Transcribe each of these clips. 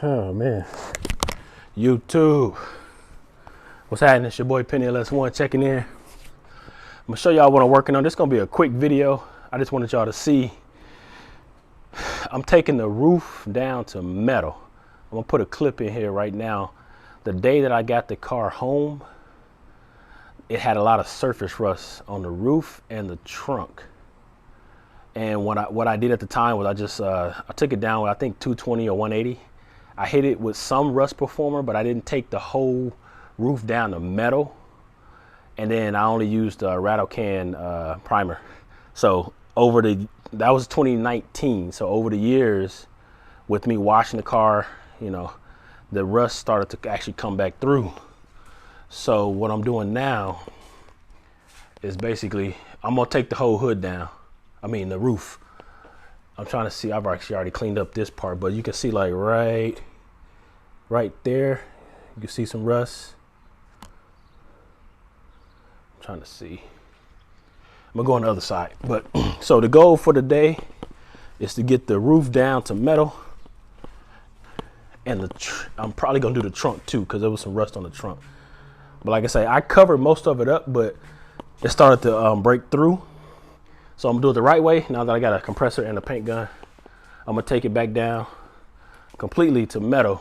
Oh man, YouTube, what's happening? It's your boy Penny LS1 checking in. I'm gonna show y'all what I'm working on. This is gonna be a quick video. I just wanted y'all to see. I'm taking the roof down to metal. I'm gonna put a clip in here right now. The day that I got the car home, it had a lot of surface rust on the roof and the trunk. And what I did at the time was I took it down with, I think, 220 or 180. I hit it with some rust performer, but I didn't take the whole roof down to metal. And then I only used a rattle can primer. So that was 2019. So over the years, with me washing the car, you know, the rust started to actually come back through. So what I'm doing now is basically, I'm gonna take the whole hood down. I mean the roof. I'm trying to see, I've actually already cleaned up this part, but you can see like right there, you can see some rust. I'm trying to see. I'm gonna go on the other side. But so the goal for the day is to get the roof down to metal. And I'm probably gonna do the trunk too, because there was some rust on the trunk. But like I say, I covered most of it up, but it started to break through. So I'm gonna do it the right way. Now that I got a compressor and a paint gun, I'm gonna take it back down completely to metal.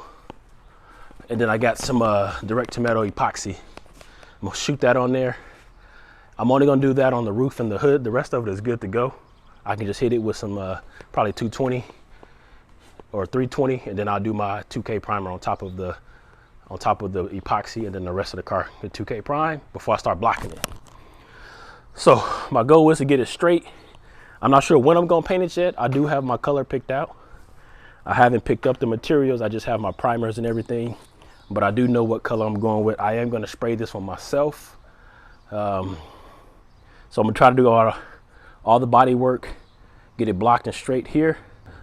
And then I got some direct to metal epoxy. I'm gonna shoot that on there. I'm only gonna do that on the roof and the hood. The rest of it is good to go. I can just hit it with some probably 220 or 320, and then I'll do my 2K primer on top of the epoxy, and then the rest of the car with 2K prime before I start blocking it. So my goal is to get it straight. I'm not sure when I'm gonna paint it yet. I do have my color picked out. I haven't picked up the materials. I just have my primers and everything, but I do know what color I'm going with. I am gonna spray this one myself. So I'm gonna try to do all the body work, get it blocked and straight here.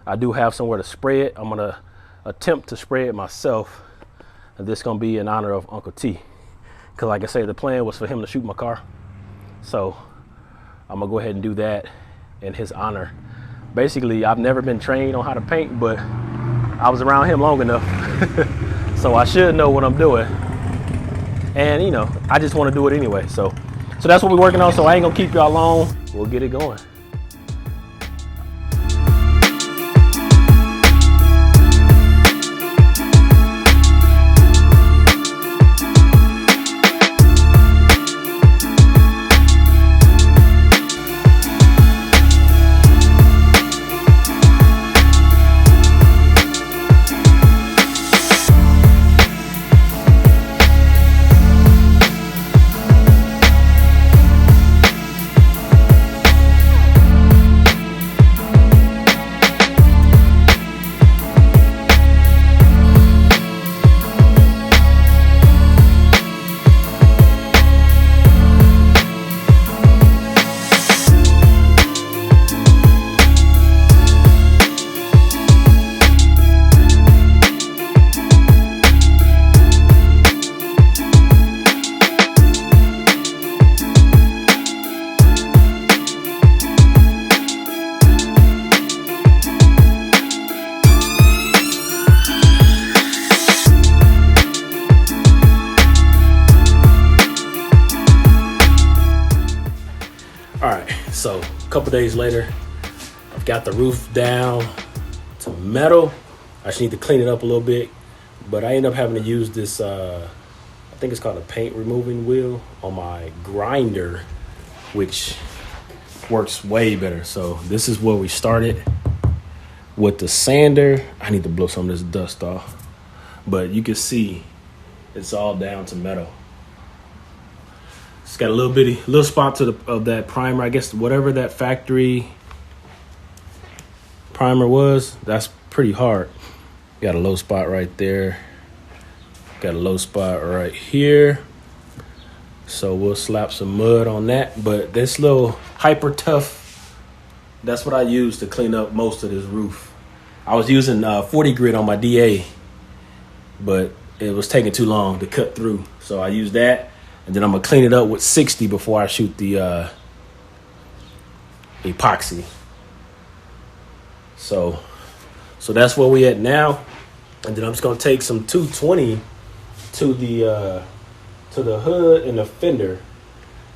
I do have somewhere to spray it. I'm gonna attempt to spray it myself. And this is gonna be in honor of Uncle T. Cause like I say, the plan was for him to shoot my car. So I'm gonna go ahead and do that in his honor. Basically, I've never been trained on how to paint, but I was around him long enough. So I should know what I'm doing. And you know, I just wanna do it anyway. So that's what we're working on. So I ain't gonna keep y'all long. We'll get it going. So a couple days later, I've got the roof down to metal. I just need to clean it up a little bit, but I end up having to use this, I think it's called a paint removing wheel on my grinder, which works way better. So this is where we started with the sander. I need to blow some of this dust off, but you can see it's all down to metal. It's got a little spot of that primer. I guess whatever that factory primer was, that's pretty hard. Got a low spot right there. Got a low spot right here. So we'll slap some mud on that. But this little Hyper Tough, that's what I use to clean up most of this roof. I was using 40 grit on my DA, but it was taking too long to cut through. So I used that. And then I'm gonna clean it up with 60 before I shoot the epoxy. So that's where we at now. And then I'm just gonna take some 220 to the hood and the fender.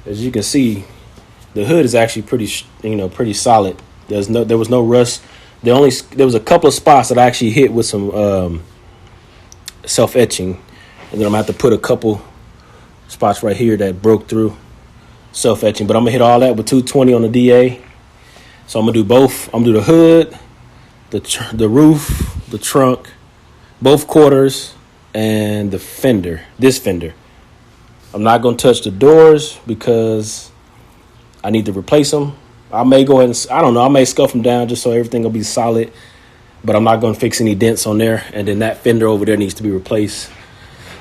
As you can see, the hood is actually pretty solid. There was no rust. There was a couple of spots that I actually hit with some self etching, and then I'm gonna have to put a couple spots right here that broke through self etching. But I'm gonna hit all that with 220 on the DA. So I'm gonna do both. I'm gonna do the hood, the roof, the trunk, both quarters, and the fender. This fender. I'm not gonna touch the doors because I need to replace them. I may go ahead and, I don't know, I may scuff them down just so everything will be solid, but I'm not going to fix any dents on there. And then that fender over there needs to be replaced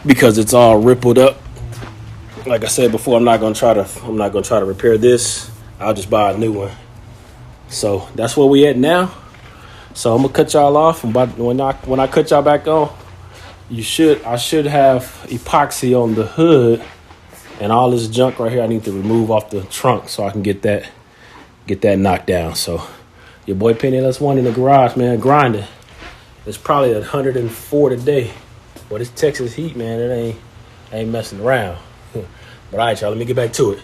because it's all rippled up. Like I said before, I'm not going to try to repair this. I'll just buy a new one. So that's where we at now. So I'm going to cut y'all off. And when I cut y'all back on, I should have epoxy on the hood. And all this junk right here, I need to remove off the trunk so I can get that knocked down. So your boy Penny, that's one in the garage, man, grinding. It's probably 104 today. But this Texas heat, man, it ain't messing around. But all right, y'all, let me get back to it.